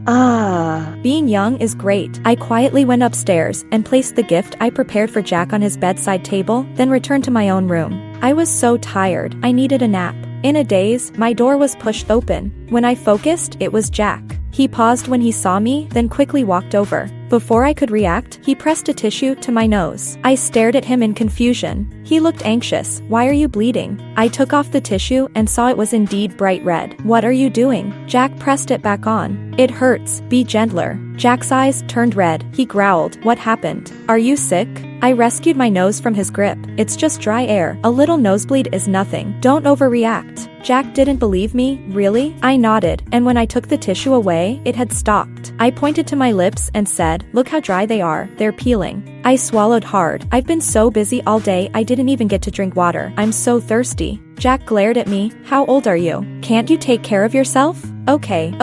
Being young is great. I quietly went upstairs and placed the gift I prepared for Jack on his bedside table, then returned to my own room. I was so tired, I needed a nap. In a daze, my door was pushed open. When I focused, it was Jack. He paused when he saw me, then quickly walked over. Before I could react, he pressed a tissue to my nose. I stared at him in confusion. He looked anxious. "Why are you bleeding?" I took off the tissue and saw it was indeed bright red. "What are you doing?" Jack pressed it back on. "It hurts. Be gentler." Jack's eyes turned red. He growled, "What happened? Are you sick?" I rescued my nose from his grip. "It's just dry air. A little nosebleed is nothing. Don't overreact." Jack didn't believe me. "Really?" I nodded, and when I took the tissue away, it had stopped. I pointed to my lips and said, "Look how dry they are. They're peeling." I swallowed hard. I've been so busy all day I didn't even get to drink water. I'm so thirsty. Jack glared at me. "How old are you? Can't you take care of yourself?" Okay,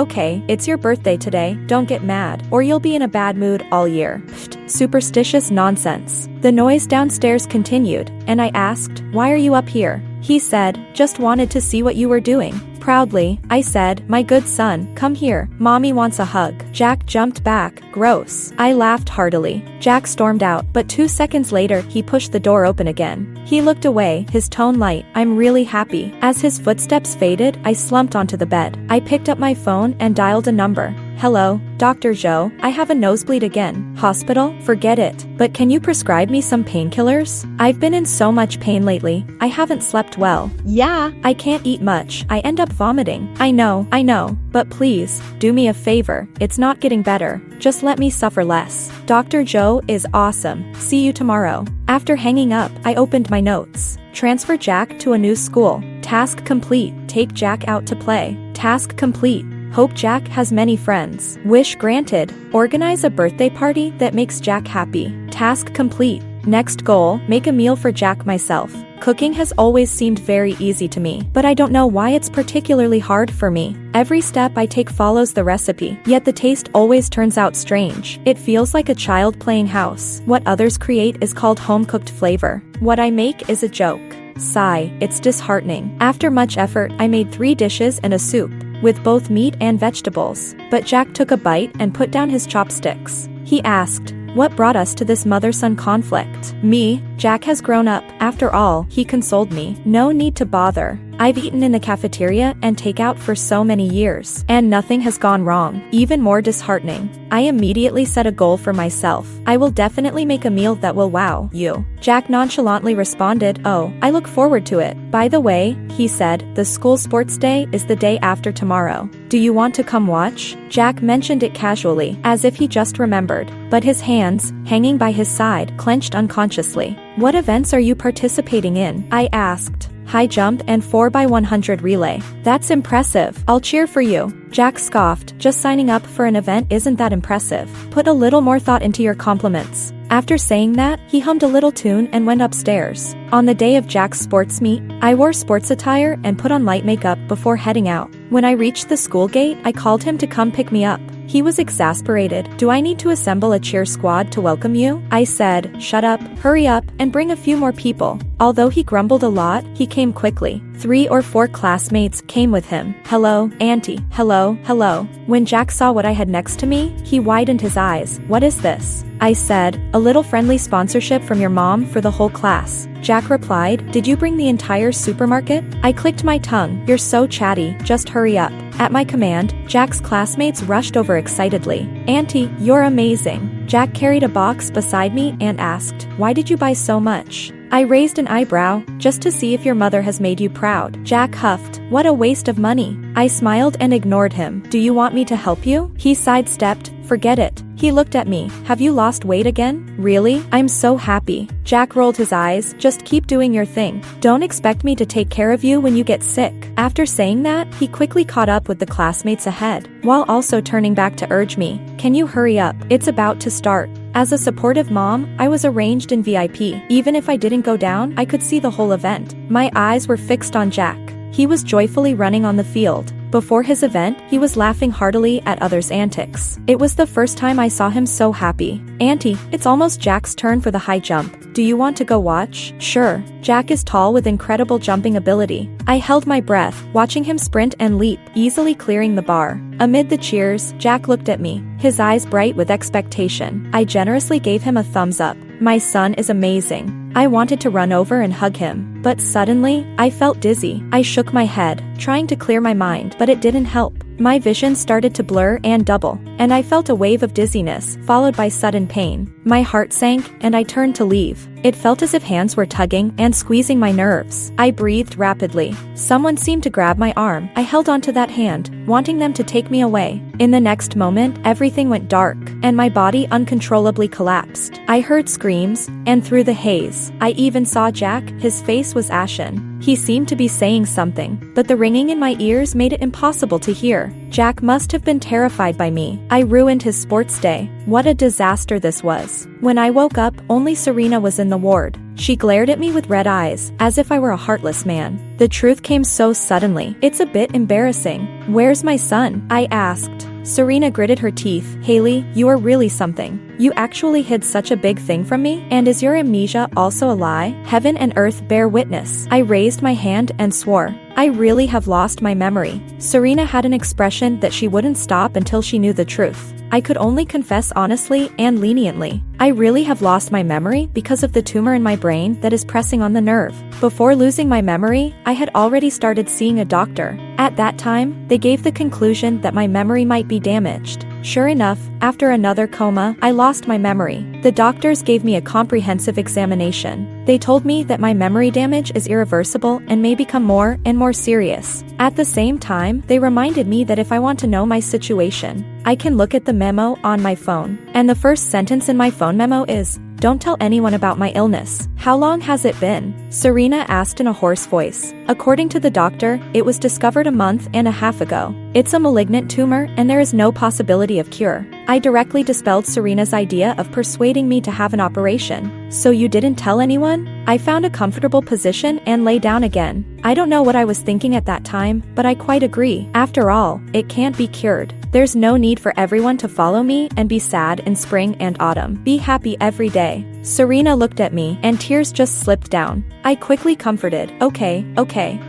it's your birthday today. Don't get mad, or you'll be in a bad mood all year." Pfft, superstitious nonsense. The noise downstairs continued, and I asked, "Why are you up here?" He said, "Just wanted to see what you were doing." Proudly, I said, "My good son, come here. Mommy wants a hug." Jack jumped back. "Gross." I laughed heartily. Jack stormed out, but 2 seconds later, he pushed the door open again. He looked away, his tone light. "I'm really happy." As his footsteps faded, I slumped onto the bed. I picked up my phone and dialed a number. "Hello, Dr. Zhou, I have a nosebleed again." "Hospital? Forget it. But can you prescribe me some painkillers? I've been in so much pain lately. I haven't slept well." "Yeah, I can't eat much. I end up vomiting." I know. But please, do me a favor. It's not getting better. Just let me suffer less." Dr. Zhou is awesome. See you tomorrow. After hanging up, I opened my notes. Transfer Jack to a new school. Task complete. Take Jack out to play. Task complete. Hope Jack has many friends. Wish granted. Organize a birthday party that makes Jack happy. Task complete. Next goal, make a meal for Jack myself. Cooking has always seemed very easy to me, but I don't know why it's particularly hard for me. Every step I take follows the recipe, yet the taste always turns out strange. It feels like a child playing house. What others create is called home-cooked flavor. What I make is a joke. Sigh, it's disheartening. After much effort, I made 3 dishes and a soup, with both meat and vegetables. But Jack took a bite and put down his chopsticks. He asked, "What brought us to this mother-son conflict?" "Me. Jack has grown up. After all," he consoled me. "No need to bother. I've eaten in the cafeteria and takeout for so many years, and nothing has gone wrong." Even more disheartening, I immediately set a goal for myself. "I will definitely make a meal that will wow you." Jack nonchalantly responded, "Oh, I look forward to it. By the way," he said, "the school sports day is the day after tomorrow. Do you want to come watch?" Jack mentioned it casually, as if he just remembered, but his hands, hanging by his side, clenched unconsciously. "What events are you participating in?" I asked. "High jump and 4x100 relay." "That's impressive. I'll cheer for you." Jack scoffed. "Just signing up for an event isn't that impressive. Put a little more thought into your compliments." After saying that, he hummed a little tune and went upstairs. On the day of Jack's sports meet, I wore sports attire and put on light makeup before heading out. When I reached the school gate, I called him to come pick me up. He was exasperated. "Do I need to assemble a cheer squad to welcome you?" I said, "Shut up, hurry up, and bring a few more people." Although he grumbled a lot, he came quickly. 3 or 4 classmates came with him. "Hello, Auntie. Hello, hello." When Jack saw what I had next to me, he widened his eyes. "What is this?" I said, "A little friendly sponsorship from your mom for the whole class." Jack replied, "Did you bring the entire supermarket?" I clicked my tongue. "You're so chatty, just hurry up." At my command, Jack's classmates rushed over excitedly. "Auntie, you're amazing." Jack carried a box beside me and asked, "Why did you buy so much?" I raised an eyebrow, "Just to see if your mother has made you proud." Jack huffed, "What a waste of money." I smiled and ignored him. "Do you want me to help you?" He sidestepped, "Forget it." He looked at me. "Have you lost weight again?" "Really? I'm so happy." Jack rolled his eyes. "Just keep doing your thing. Don't expect me to take care of you when you get sick." After saying that, he quickly caught up with the classmates ahead, while also turning back to urge me, "Can you hurry up? It's about to start." As a supportive mom, I was arranged in VIP. Even if I didn't go down, I could see the whole event. My eyes were fixed on Jack. He was joyfully running on the field. Before his event, he was laughing heartily at others' antics. It was the first time I saw him so happy. "Auntie, it's almost Jack's turn for the high jump. Do you want to go watch?" "Sure." Jack is tall with incredible jumping ability. I held my breath, watching him sprint and leap, easily clearing the bar. Amid the cheers, Jack looked at me, his eyes bright with expectation. I generously gave him a thumbs up. My son is amazing. I wanted to run over and hug him, but suddenly, I felt dizzy. I shook my head, trying to clear my mind, but it didn't help. My vision started to blur and double, and I felt a wave of dizziness, followed by sudden pain. My heart sank, and I turned to leave. It felt as if hands were tugging and squeezing my nerves. I breathed rapidly. Someone seemed to grab my arm. I held onto that hand, wanting them to take me away. In the next moment, everything went dark, and my body uncontrollably collapsed. I heard screams, and through the haze, I even saw Jack. His face was ashen. He seemed to be saying something, but the ringing in my ears made it impossible to hear. Jack must have been terrified by me. I ruined his sports day. What a disaster this was. When I woke up, only Serena was in the ward. She glared at me with red eyes, as if I were a heartless man. The truth came so suddenly. "It's a bit embarrassing." "Where's my son?" I asked. Serena gritted her teeth. "Haley, you are really something. You actually hid such a big thing from me? And is your amnesia also a lie? Heaven and earth bear witness." I raised my hand and swore, "I really have lost my memory." Serena had an expression that she wouldn't stop until she knew the truth. I could only confess honestly and leniently. "I really have lost my memory because of the tumor in my brain that is pressing on the nerve." Before losing my memory, I had already started seeing a doctor. At that time, they gave the conclusion that my memory might be damaged. Sure enough, after another coma, I lost my memory. The doctors gave me a comprehensive examination. They told me that my memory damage is irreversible and may become more and more serious. At the same time, they reminded me that if I want to know my situation, I can look at the memo on my phone. And the first sentence in my phone memo is, "Don't tell anyone about my illness." "How long has it been?" Serena asked in a hoarse voice. According to the doctor, it was discovered a month and a half ago. It's a malignant tumor, and there is no possibility of cure. I directly dispelled Serena's idea of persuading me to have an operation. "So you didn't tell anyone?" I found a comfortable position and lay down again. I don't know what I was thinking at that time, but I quite agree. After all, it can't be cured. There's no need for everyone to follow me and be sad in spring and autumn. Be happy every day. Serena looked at me, and tears just slipped down. I quickly comforted. Okay.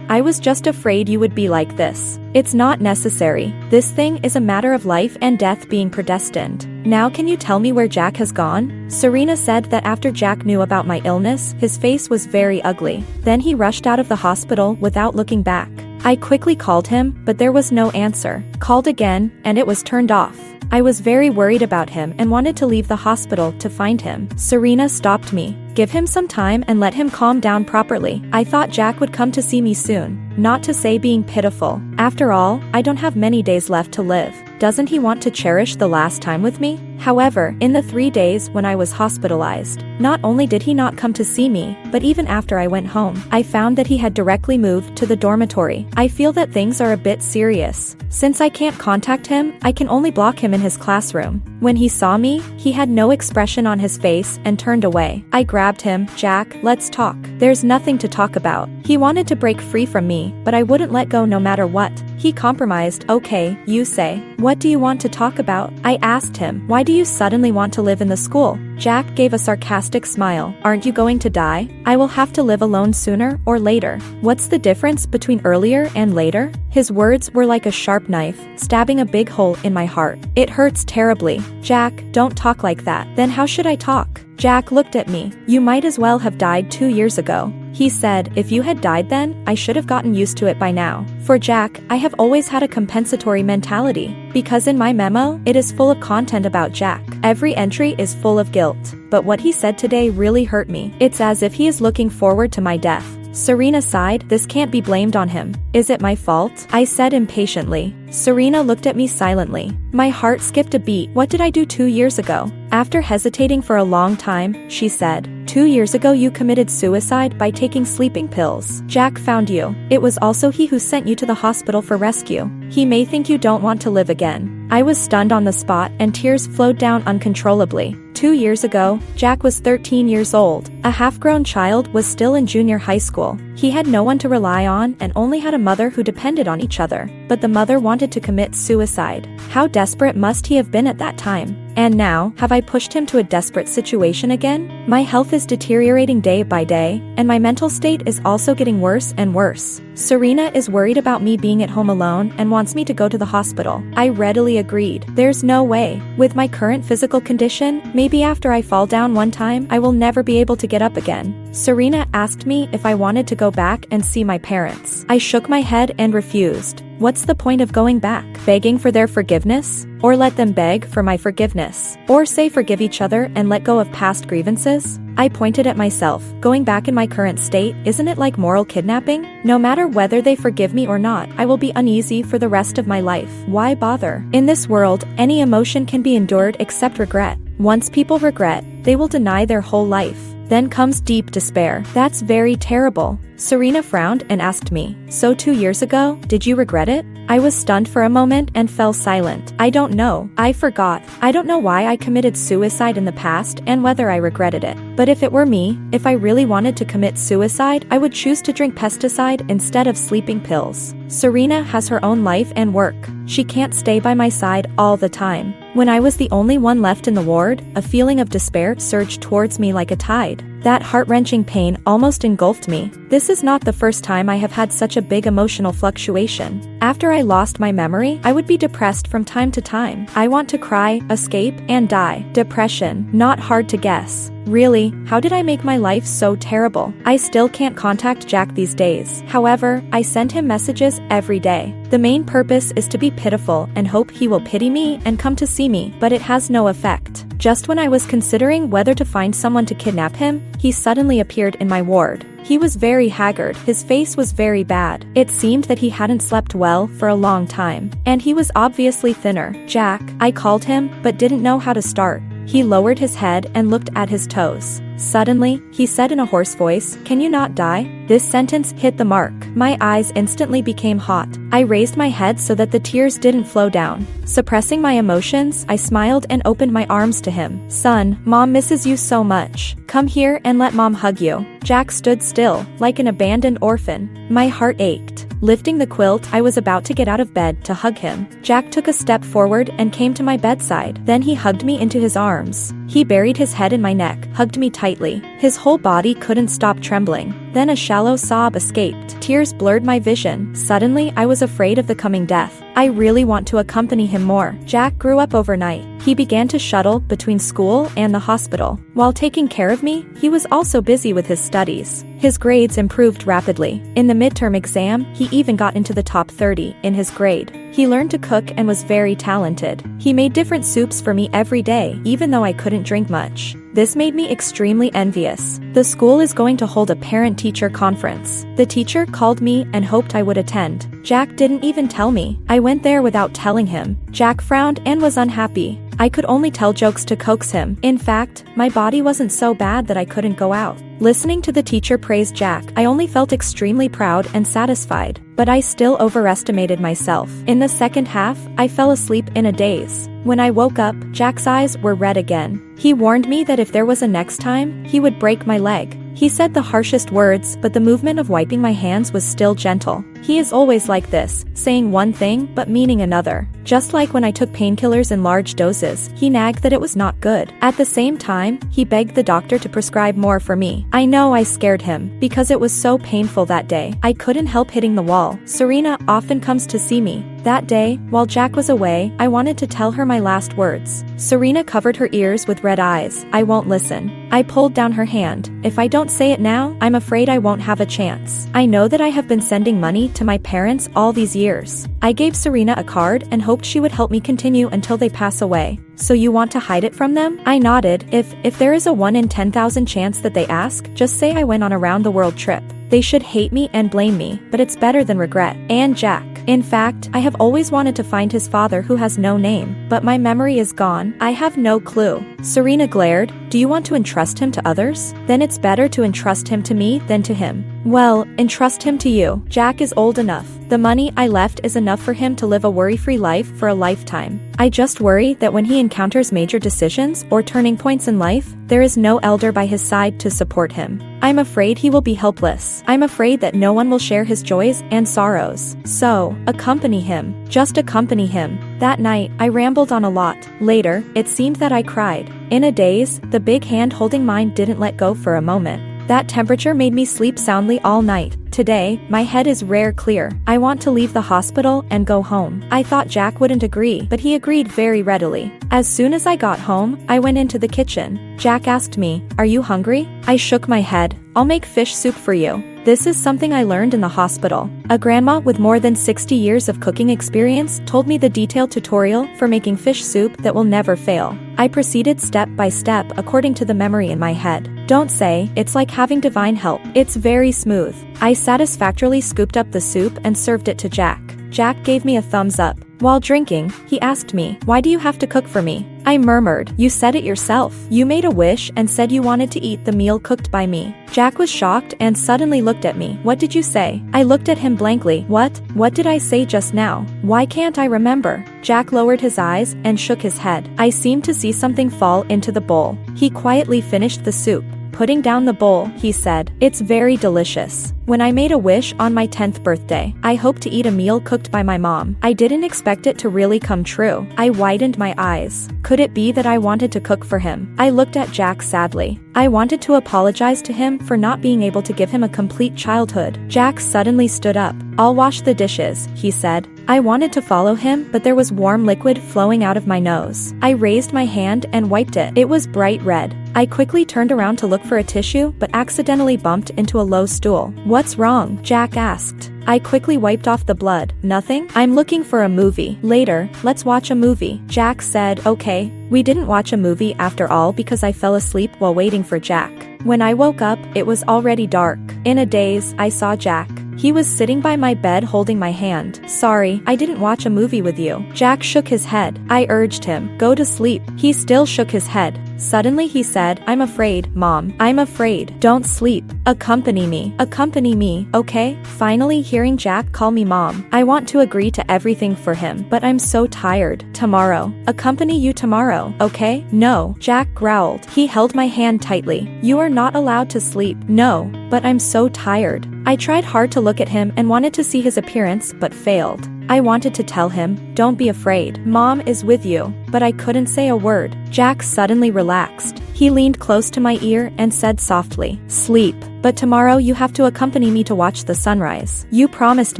I was just afraid you would be like this. It's not necessary. This thing is a matter of life and death being predestined. Now can you tell me where Jack has gone?" Serena said that after Jack knew about my illness, his face was very ugly. Then he rushed out of the hospital without looking back. I quickly called him, but there was no answer. Called again, and it was turned off. I was very worried about him and wanted to leave the hospital to find him. Serena stopped me. "Give him some time and let him calm down properly. I thought Jack would come to see me soon." Not to say being pitiful. After all, I don't have many days left to live. Doesn't he want to cherish the last time with me? However, in the 3 days when I was hospitalized, not only did he not come to see me, but even after I went home, I found that he had directly moved to the dormitory. I feel that things are a bit serious. Since I can't contact him, I can only block him in his classroom. When he saw me, he had no expression on his face and turned away. I grabbed him. Jack, let's talk. There's nothing to talk about. He wanted to break free from me, but I wouldn't let go no matter what. He compromised. Okay, you say. What do you want to talk about? I asked him. Why do you suddenly want to live in the school? Jack gave a sarcastic smile. Aren't you going to die? I will have to live alone sooner or later. What's the difference between earlier and later? His words were like a sharp knife, stabbing a big hole in my heart. It hurts terribly. Jack, don't talk like that. Then how should I talk? Jack looked at me. You might as well have died 2 years ago. He said, if you had died then, I should have gotten used to it by now. For Jack, I have always had a compensatory mentality. Because in my memo, it is full of content about Jack. Every entry is full of guilt. But what he said today really hurt me. It's as if he is looking forward to my death. Serena sighed. This can't be blamed on him. Is it my fault? I said impatiently. Serena looked at me silently. My heart skipped a beat. What did I do 2 years ago? After hesitating for a long time, she said, 2 years ago you committed suicide by taking sleeping pills. Jack found you. It was also he who sent you to the hospital for rescue. He may think you don't want to live again. I was stunned on the spot and tears flowed down uncontrollably. 2 years ago, Jack was 13 years old. A half-grown child was still in junior high school. He had no one to rely on and only had a mother who depended on each other. But the mother wanted to commit suicide. How desperate must he have been at that time? And now, have I pushed him to a desperate situation again? My health is deteriorating day by day, and my mental state is also getting worse and worse. Serena is worried about me being at home alone and wants me to go to the hospital. I readily agreed. There's no way. With my current physical condition, maybe after I fall down one time, I will never be able to get up again. Serena asked me if I wanted to go back and see my parents. I shook my head and refused. What's the point of going back? Begging for their forgiveness? Or let them beg for my forgiveness? Or say forgive each other and let go of past grievances? I pointed at myself. Going back in my current state, isn't it like moral kidnapping? No matter whether they forgive me or not, I will be uneasy for the rest of my life. Why bother? In this world, any emotion can be endured except regret. Once people regret, they will deny their whole life. Then comes deep despair. That's very terrible. Serena frowned and asked me, so 2 years ago, did you regret it? I was stunned for a moment and fell silent. I don't know. I forgot. I don't know why I committed suicide in the past and whether I regretted it. But if it were me, if I really wanted to commit suicide, I would choose to drink pesticide instead of sleeping pills. Serena has her own life and work. She can't stay by my side all the time. When I was the only one left in the ward, a feeling of despair surged towards me like a tide. That heart-wrenching pain almost engulfed me. This is not the first time I have had such a big emotional fluctuation. After I lost my memory, I would be depressed from time to time. I want to cry, escape, and die. Depression, not hard to guess. Really, how did I make my life so terrible? I still can't contact Jack these days. However, I send him messages every day. The main purpose is to be pitiful and hope he will pity me and come to see me, but it has no effect. Just when I was considering whether to find someone to kidnap him, he suddenly appeared in my ward. He was very haggard. His face was very bad. It seemed that he hadn't slept well for a long time. And he was obviously thinner. Jack, I called him, but didn't know how to start. He lowered his head and looked at his toes. Suddenly, he said in a hoarse voice, "Can you not die?" This sentence hit the mark. My eyes instantly became hot. I raised my head so that the tears didn't flow down. Suppressing my emotions, I smiled and opened my arms to him. "Son, Mom misses you so much. Come here and let Mom hug you." Jack stood still, like an abandoned orphan. My heart ached. Lifting the quilt, I was about to get out of bed to hug him. Jack took a step forward and came to my bedside. Then he hugged me into his arms. He buried his head in my neck, hugged me tightly. His whole body couldn't stop trembling. Then a shallow sob escaped. Tears blurred my vision. Suddenly, I was afraid of the coming death. I really want to accompany him more. Jack grew up overnight. He began to shuttle between school and the hospital. While taking care of me, he was also busy with his studies. His grades improved rapidly. In the midterm exam, he even got into the top 30 in his grade. He learned to cook and was very talented. He made different soups for me every day, even though I couldn't drink much. This made me extremely envious. The school is going to hold a parent-teacher conference. The teacher called me and hoped I would attend. Jack didn't even tell me. I went there without telling him. Jack frowned and was unhappy. I could only tell jokes to coax him. In fact, my body wasn't so bad that I couldn't go out. Listening to the teacher praise Jack, I only felt extremely proud and satisfied. But I still overestimated myself. In the second half, I fell asleep in a daze. When I woke up, Jack's eyes were red again. He warned me that if there was a next time, he would break my leg. He said the harshest words, but the movement of wiping my hands was still gentle. He is always like this, saying one thing but meaning another. Just like when I took painkillers in large doses, he nagged that it was not good. At the same time, he begged the doctor to prescribe more for me. I know I scared him, because it was so painful that day. I couldn't help hitting the wall. Serena often comes to see me. That day, while Jack was away, I wanted to tell her my last words. Serena covered her ears with red eyes. I won't listen. I pulled down her hand. If I don't say it now, I'm afraid I won't have a chance. I know that I have been sending money to my parents all these years. I gave Serena a card and hoped she would help me continue until they pass away. So you want to hide it from them? I nodded. If there is a 1 in 10,000 chance that they ask, just say I went on a round-the-world trip. They should hate me and blame me, but it's better than regret. And Jack. In fact, I have always wanted to find his father who has no name, but my memory is gone. I have no clue. Serena glared. Do you want to entrust him to others? Then it's better to entrust him to me than to him. Well, entrust him to you. Jack is old enough. The money I left is enough for him to live a worry-free life for a lifetime. I just worry that when he encounters major decisions or turning points in life, there is no elder by his side to support him. I'm afraid he will be helpless. I'm afraid that no one will share his joys and sorrows. So, accompany him. Just accompany him. That night, I rambled on a lot. Later, it seemed that I cried. In a daze, the big hand holding mine didn't let go for a moment. That temperature made me sleep soundly all night. Today, my head is rare clear. I want to leave the hospital and go home. I thought Jack wouldn't agree, but he agreed very readily. As soon as I got home, I went into the kitchen. Jack asked me, "Are you hungry?" I shook my head. "I'll make fish soup for you." This is something I learned in the hospital. A grandma with more than 60 years of cooking experience told me the detailed tutorial for making fish soup that will never fail. I proceeded step by step according to the memory in my head. Don't say, it's like having divine help. It's very smooth. I satisfactorily scooped up the soup and served it to Jack. Jack gave me a thumbs up. While drinking, he asked me, "Why do you have to cook for me?" I murmured, "You said it yourself. You made a wish and said you wanted to eat the meal cooked by me." Jack was shocked and suddenly looked at me. "What did you say?" I looked at him blankly. What did I say just now? Why can't I remember?" Jack lowered his eyes and shook his head. I seemed to see something fall into the bowl. He quietly finished the soup. Putting down the bowl, he said, "It's very delicious. When I made a wish on my 10th birthday, I hoped to eat a meal cooked by my mom. I didn't expect it to really come true." I widened my eyes. Could it be that I wanted to cook for him? I looked at Jack sadly. I wanted to apologize to him for not being able to give him a complete childhood. Jack suddenly stood up. "I'll wash the dishes," he said. I wanted to follow him, but there was warm liquid flowing out of my nose. I raised my hand and wiped it. It was bright red. I quickly turned around to look for a tissue, but accidentally bumped into a low stool. "What's wrong?" Jack asked. I quickly wiped off the blood. "Nothing. I'm looking for a movie." "Later, let's watch a movie." Jack said, "Okay." We didn't watch a movie after all because I fell asleep while waiting for Jack. When I woke up, it was already dark. In a daze, I saw Jack. He was sitting by my bed holding my hand. "Sorry, I didn't watch a movie with you." Jack shook his head. I urged him, "Go to sleep." He still shook his head. Suddenly he said, "I'm afraid, Mom. I'm afraid. Don't sleep. Accompany me. Accompany me, okay?" Finally hearing Jack call me Mom, I want to agree to everything for him, but I'm so tired. "Tomorrow. Accompany you tomorrow, okay?" "No," Jack growled. He held my hand tightly. "You are not allowed to sleep." "No, but I'm so tired." I tried hard to look at him and wanted to see his appearance, but failed. I wanted to tell him, "Don't be afraid. Mom is with you," but I couldn't say a word. Jack suddenly relaxed. He leaned close to my ear and said softly, "Sleep. But tomorrow you have to accompany me to watch the sunrise. You promised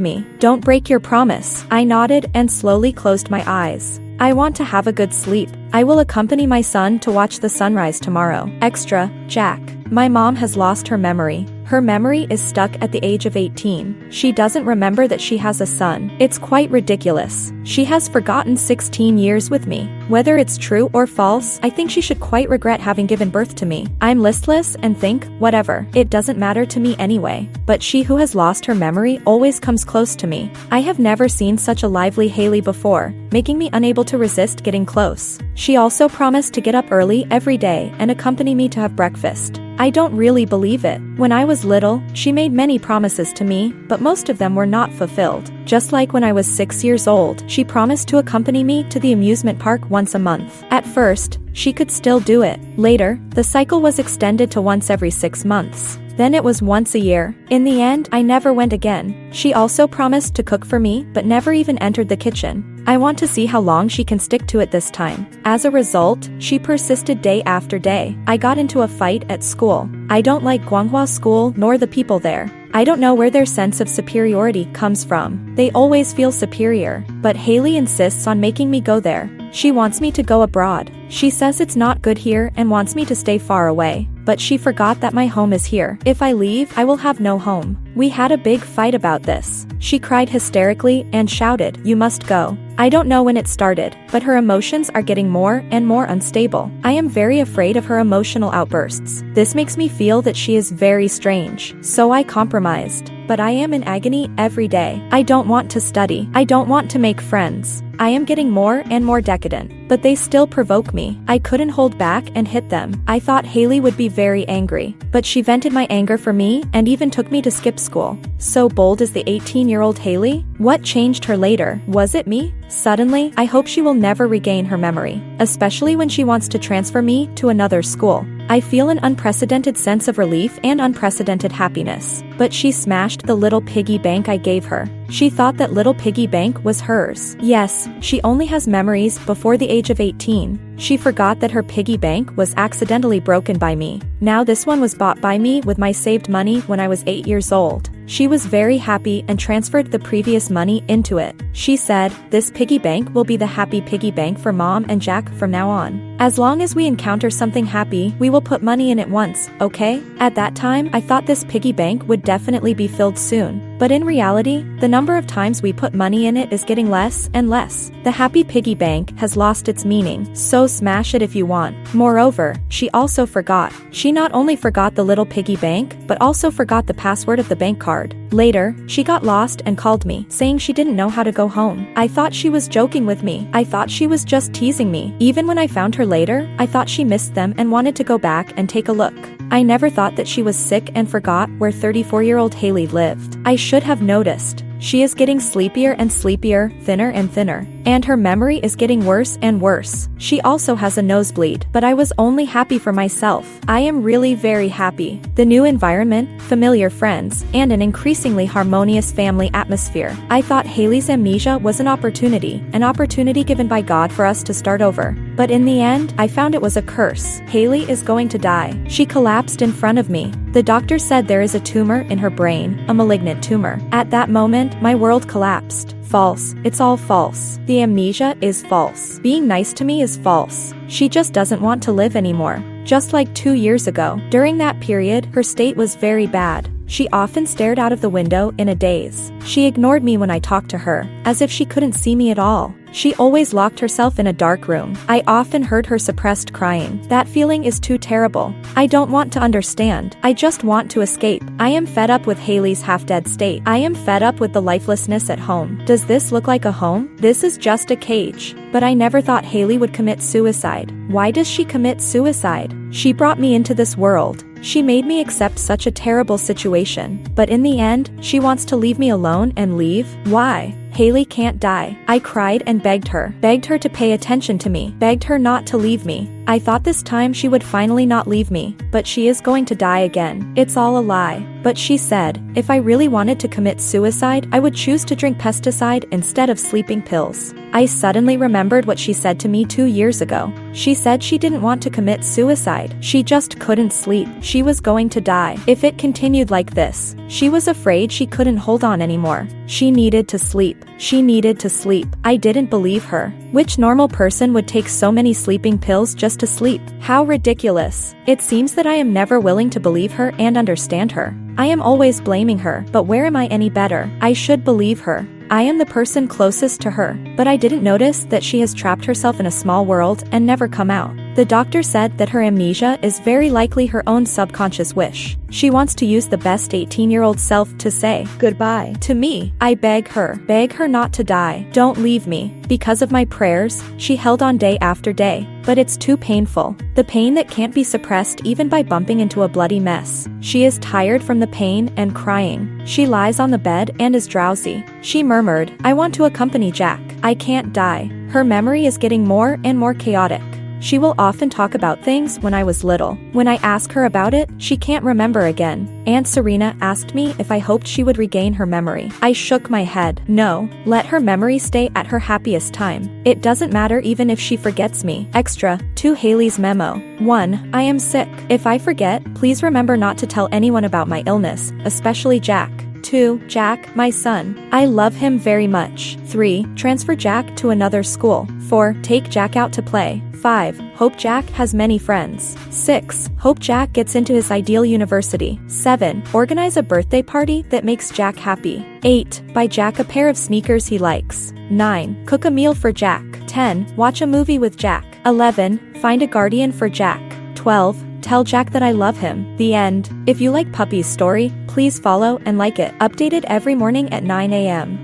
me. Don't break your promise." I nodded and slowly closed my eyes. "I want to have a good sleep. I will accompany my son to watch the sunrise tomorrow. Extra, Jack. My mom has lost her memory. Her memory is stuck at the age of 18. She doesn't remember that she has a son. It's quite ridiculous. She has forgotten 16 years with me. Whether it's true or false, I think she should quite regret having given birth to me. I'm listless and think, whatever, it doesn't matter to me anyway. But she who has lost her memory always comes close to me. I have never seen such a lively Haley before, making me unable to resist getting close. She also promised to get up early every day and accompany me to have breakfast. I don't really believe it. When I was little, she made many promises to me, but most of them were not fulfilled. Just like when I was 6 years old, she promised to accompany me to the amusement park once a month. At first, she could still do it. Later, the cycle was extended to once every 6 months. Then it was once a year. In the end, I never went again. She also promised to cook for me, but never even entered the kitchen. I want to see how long she can stick to it this time. As a result, she persisted day after day. I got into a fight at school. I don't like Guanghua School nor the people there. I don't know where their sense of superiority comes from. They always feel superior. But Haley insists on making me go there. She wants me to go abroad. She says it's not good here and wants me to stay far away. But she forgot that my home is here. If I leave, I will have no home. We had a big fight about this. She cried hysterically and shouted, "You must go." I don't know when it started, but her emotions are getting more and more unstable. I am very afraid of her emotional outbursts. This makes me feel that she is very strange. So I compromised. But I am in agony every day. I don't want to study. I don't want to make friends. I am getting more and more decadent. But they still provoke me. I couldn't hold back and hit them. I thought Haley would be very angry. But she vented my anger for me and even took me to skip school. So bold is the 18-year-old Haley? What changed her later? Was it me? Suddenly, I hope she will never regain her memory. Especially when she wants to transfer me to another school. I feel an unprecedented sense of relief and unprecedented happiness. But she smashed the little piggy bank I gave her. She thought that little piggy bank was hers. Yes, she only has memories before the age of 18. She forgot that her piggy bank was accidentally broken by me. Now this one was bought by me with my saved money when I was 8 years old. She was very happy and transferred the previous money into it. She said, "This piggy bank will be the happy piggy bank for Mom and Jack from now on. As long as we encounter something happy, we will put money in it once, okay?" At that time, I thought this piggy bank would definitely be filled soon. But in reality, the number of times we put money in it is getting less and less. The happy piggy bank has lost its meaning, so smash it if you want. Moreover, she also forgot. She not only forgot the little piggy bank, but also forgot the password of the bank card. Later, she got lost and called me, saying she didn't know how to go home. I thought she was joking with me. I thought she was just teasing me. Even when I found her later, I thought she missed them and wanted to go back and take a look. I never thought that she was sick and forgot where 34-year-old Haley lived. I should have noticed. She is getting sleepier and sleepier, thinner and thinner. And her memory is getting worse and worse. She also has a nosebleed. But I was only happy for myself. I am really very happy. The new environment, familiar friends, and an increasingly harmonious family atmosphere. I thought Haley's amnesia was an opportunity given by God for us to start over. But in the end, I found it was a curse. Haley is going to die. She collapsed in front of me. The doctor said there is a tumor in her brain, a malignant tumor. At that moment, my world collapsed. False. It's all false. The amnesia is false. Being nice to me is false. She just doesn't want to live anymore. Just like 2 years ago. During that period, her state was very bad. She often stared out of the window in a daze. She ignored me when I talked to her, as if she couldn't see me at all. She always locked herself in a dark room. I often heard her suppressed crying. That feeling is too terrible. I don't want to understand. I just want to escape. I am fed up with Haley's half-dead state. I am fed up with the lifelessness at home. Does this look like a home? This is just a cage. But I never thought Haley would commit suicide. Why does she commit suicide? She brought me into this world. She made me accept such a terrible situation. But in the end, she wants to leave me alone and leave? Why? Haley can't die. I cried and begged her to pay attention to me, begged her not to leave me. I thought this time she would finally not leave me, but she is going to die again. It's all a lie. But she said, if I really wanted to commit suicide, I would choose to drink pesticide instead of sleeping pills. I suddenly remembered what she said to me 2 years ago. She said she didn't want to commit suicide. She just couldn't sleep. She was going to die. If it continued like this, she was afraid she couldn't hold on anymore. She needed to sleep. She needed to sleep. I didn't believe her. Which normal person would take so many sleeping pills just to sleep? How ridiculous. It seems that I am never willing to believe her and understand her. I am always blaming her, but where am I any better? I should believe her. I am the person closest to her, but I didn't notice that she has trapped herself in a small world and never come out. The doctor said that her amnesia is very likely her own subconscious wish. She wants to use the best 18-year-old self to say goodbye to me. I beg her not to die. Don't leave me. Because of my prayers, she held on day after day. But it's too painful. The pain that can't be suppressed even by bumping into a bloody mess. She is tired from the pain and crying. She lies on the bed and is drowsy. She murmured, I want to accompany Jack. I can't die. Her memory is getting more and more chaotic. She will often talk about things when I was little. When I ask her about it, she can't remember again. Aunt Serena asked me if I hoped she would regain her memory. I shook my head. No, let her memory stay at her happiest time. It doesn't matter even if she forgets me. Extra, to Haley's memo. 1. I am sick. If I forget, please remember not to tell anyone about my illness, especially Jack. 2. Jack, my son. I love him very much. 3. Transfer Jack to another school. 4. Take Jack out to play. 5. Hope Jack has many friends. 6. Hope Jack gets into his ideal university. 7. Organize a birthday party that makes Jack happy. 8. Buy Jack a pair of sneakers he likes. 9. Cook a meal for Jack. 10. Watch a movie with Jack. 11. Find a guardian for Jack. 12. Tell Jack that I love him. The end. If you like Puppy's story, please follow and like it. Updated every morning at 9 a.m.